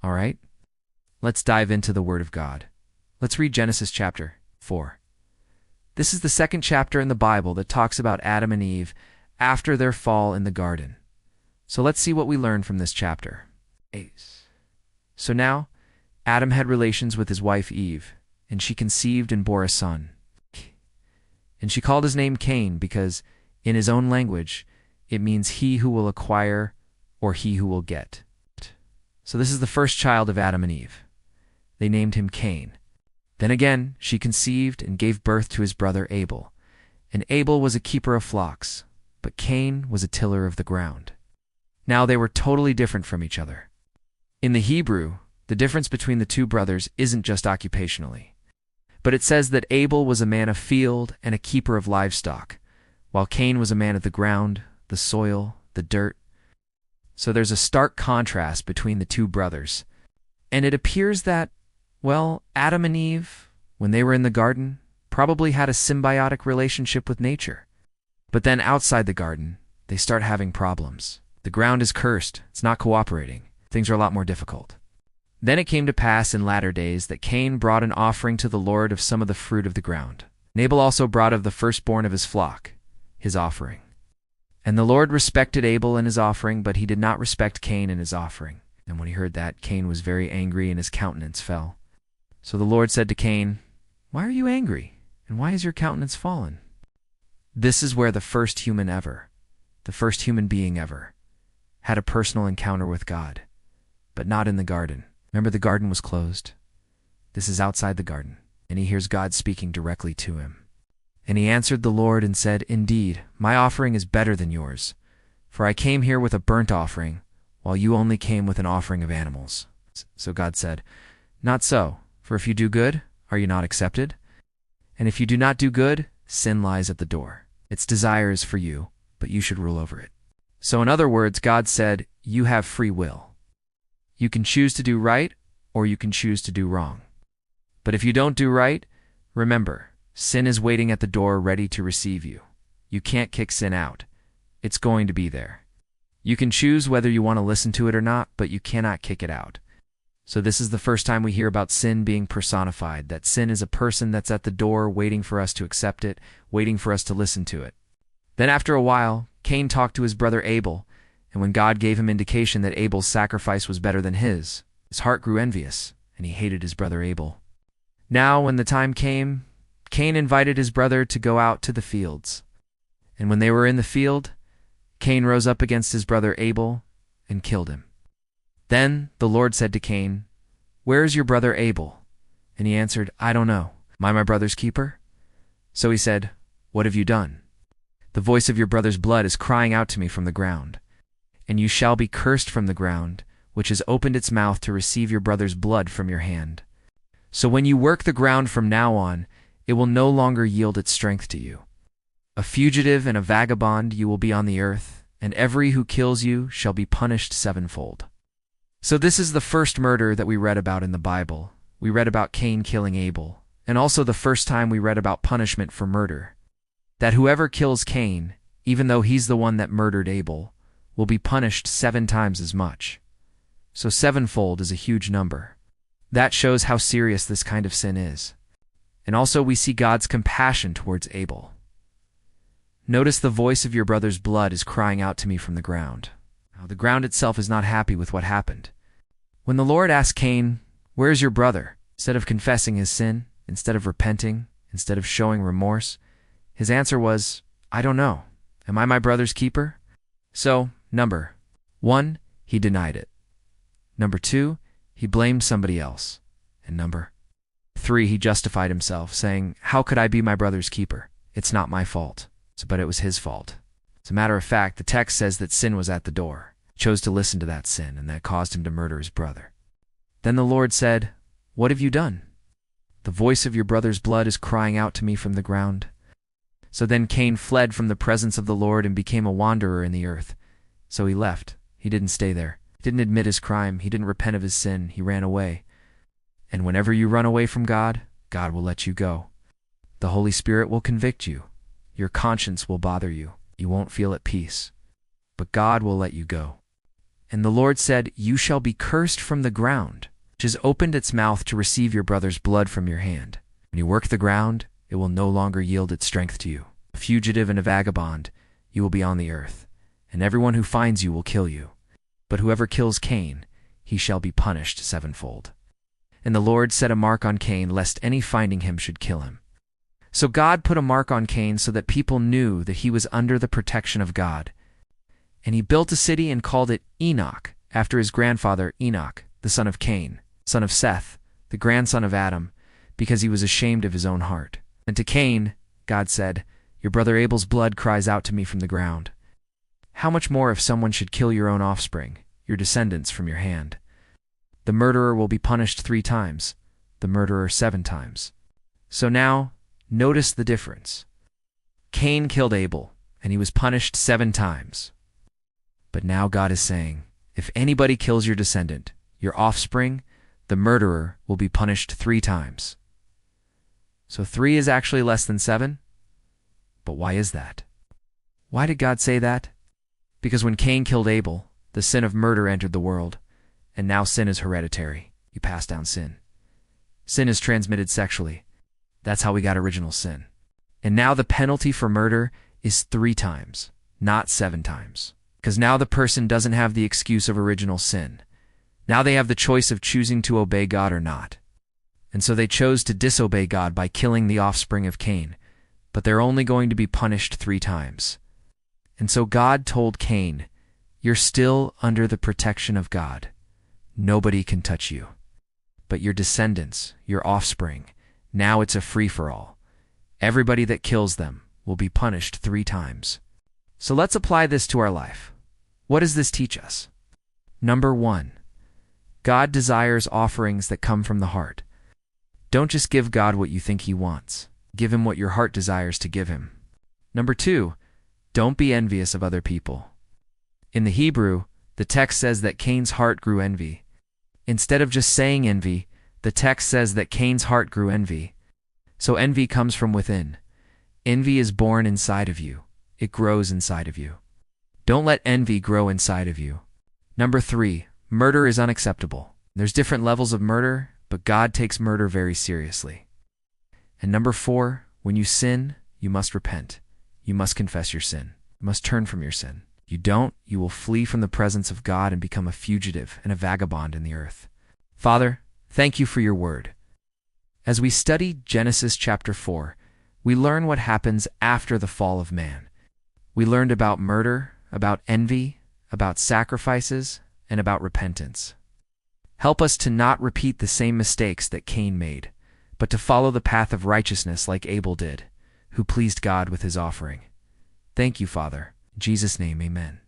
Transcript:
All right? Let's dive into the Word of God. Let's read Genesis chapter 4. This is the second chapter in the Bible that talks about Adam and Eve after their fall in the garden. So let's see what we learn from this chapter. So now, Adam had relations with his wife Eve, and she conceived and bore a son. And she called his name Cain because, in his own language, it means he who will acquire or he who will get. So this is the first child of Adam and Eve. They named him Cain. Then again, she conceived and gave birth to his brother Abel. And Abel was a keeper of flocks, but Cain was a tiller of the ground. Now they were totally different from each other. In the Hebrew, the difference between the two brothers isn't just occupationally, but it says that Abel was a man of field and a keeper of livestock, while Cain was a man of the ground, the soil, the dirt. So there's a stark contrast between the two brothers. And it appears that, well, Adam and Eve, when they were in the garden, probably had a symbiotic relationship with nature. But then outside the garden, they start having problems. The ground is cursed, it's not cooperating, things are a lot more difficult. Then it came to pass in latter days that Cain brought an offering to the Lord of some of the fruit of the ground. And Abel also brought of the firstborn of his flock, his offering. And the Lord respected Abel and his offering, but he did not respect Cain and his offering. And when he heard that, Cain was very angry and his countenance fell. So the Lord said to Cain, "Why are you angry, and why is your countenance fallen?" This is where the first human being ever, had a personal encounter with God, but not in the garden. Remember, the garden was closed. This is outside the garden, and he hears God speaking directly to him. And he answered the Lord and said, "Indeed, my offering is better than yours, for I came here with a burnt offering, while you only came with an offering of animals." So God said, "Not so. For if you do good, are you not accepted? And if you do not do good, sin lies at the door. Its desire is for you, but you should rule over it." So in other words, God said, you have free will. You can choose to do right, or you can choose to do wrong. But if you don't do right, remember, sin is waiting at the door ready to receive you. You can't kick sin out. It's going to be there. You can choose whether you want to listen to it or not, but you cannot kick it out. So this is the first time we hear about sin being personified, that sin is a person that's at the door waiting for us to accept it, waiting for us to listen to it. Then after a while, Cain talked to his brother Abel, and when God gave him indication that Abel's sacrifice was better than his heart grew envious, and he hated his brother Abel. Now when the time came, Cain invited his brother to go out to the fields. And when they were in the field, Cain rose up against his brother Abel and killed him. Then the Lord said to Cain, "Where is your brother Abel?" And he answered, "I don't know. Am I my brother's keeper?" So he said, "What have you done? The voice of your brother's blood is crying out to me from the ground. And you shall be cursed from the ground, which has opened its mouth to receive your brother's blood from your hand. So when you work the ground from now on, it will no longer yield its strength to you. A fugitive and a vagabond you will be on the earth, and every who kills you shall be punished sevenfold." So this is the first murder that we read about in the Bible. We read about Cain killing Abel, and also the first time we read about punishment for murder. That whoever kills Cain, even though he's the one that murdered Abel, will be punished 7 times as much. So sevenfold is a huge number. That shows how serious this kind of sin is. And also we see God's compassion towards Abel. Notice the voice of your brother's blood is crying out to me from the ground. Now, the ground itself is not happy with what happened. When the Lord asked Cain, "Where is your brother?" instead of confessing his sin, instead of repenting, instead of showing remorse, his answer was, "I don't know. Am I my brother's keeper?" So, number 1, he denied it. Number 2, he blamed somebody else. And number 3, he justified himself, saying, "How could I be my brother's keeper? It's not my fault." But it was his fault. As a matter of fact, the text says that sin was at the door. He chose to listen to that sin, and that caused him to murder his brother. Then the Lord said, "What have you done? The voice of your brother's blood is crying out to me from the ground." So then Cain fled from the presence of the Lord and became a wanderer in the earth. So he left. He didn't stay there. He didn't admit his crime. He didn't repent of his sin. He ran away. And whenever you run away from God, God will let you go. The Holy Spirit will convict you. Your conscience will bother you. You won't feel at peace. But God will let you go. And the Lord said, "You shall be cursed from the ground, which has opened its mouth to receive your brother's blood from your hand. When you work the ground, it will no longer yield its strength to you. A fugitive and a vagabond, you will be on the earth, and everyone who finds you will kill you. But whoever kills Cain, he shall be punished sevenfold." And the Lord set a mark on Cain, lest any finding him should kill him. So God put a mark on Cain so that people knew that he was under the protection of God. And he built a city and called it Enoch, after his grandfather Enoch, the son of Cain, son of Seth, the grandson of Adam, because he was ashamed of his own heart. And to Cain, God said, "Your brother Abel's blood cries out to me from the ground. How much more if someone should kill your own offspring, your descendants from your hand? The murderer will be punished 3 times, the murderer 7 times. So now, notice the difference. Cain killed Abel, and he was punished 7 times. But now God is saying, if anybody kills your descendant, your offspring, the murderer will be punished 3 times. So 3 is actually less than 7? But why is that? Why did God say that? Because when Cain killed Abel, the sin of murder entered the world, and now sin is hereditary. You pass down sin. Sin is transmitted sexually. That's how we got original sin. And now the penalty for murder is 3 times, not 7 times. Because now the person doesn't have the excuse of original sin. Now they have the choice of choosing to obey God or not. And so they chose to disobey God by killing the offspring of Cain, but they're only going to be punished 3 times. And so God told Cain, "You're still under the protection of God. Nobody can touch you. But your descendants, your offspring, now it's a free-for-all. Everybody that kills them will be punished 3 times. So let's apply this to our life. What does this teach us? Number 1, God desires offerings that come from the heart. Don't just give God what you think he wants. Give him what your heart desires to give him. Number 2, don't be envious of other people. In the Hebrew, the text says that Cain's heart grew envy. Instead of just saying envy, the text says that Cain's heart grew envy. So envy comes from within. Envy is born inside of you. It grows inside of you. Don't let envy grow inside of you. Number 3, murder is unacceptable. There's different levels of murder, but God takes murder very seriously. And number 4, when you sin, you must repent. You must confess your sin. You must turn from your sin. You don't, you will flee from the presence of God and become a fugitive and a vagabond in the earth. Father, thank you for your word. As we study Genesis chapter 4, we learn what happens after the fall of man. We learned about murder, about envy, about sacrifices, and about repentance. Help us to not repeat the same mistakes that Cain made, but to follow the path of righteousness like Abel did, who pleased God with his offering. Thank you, Father. In Jesus' name, amen.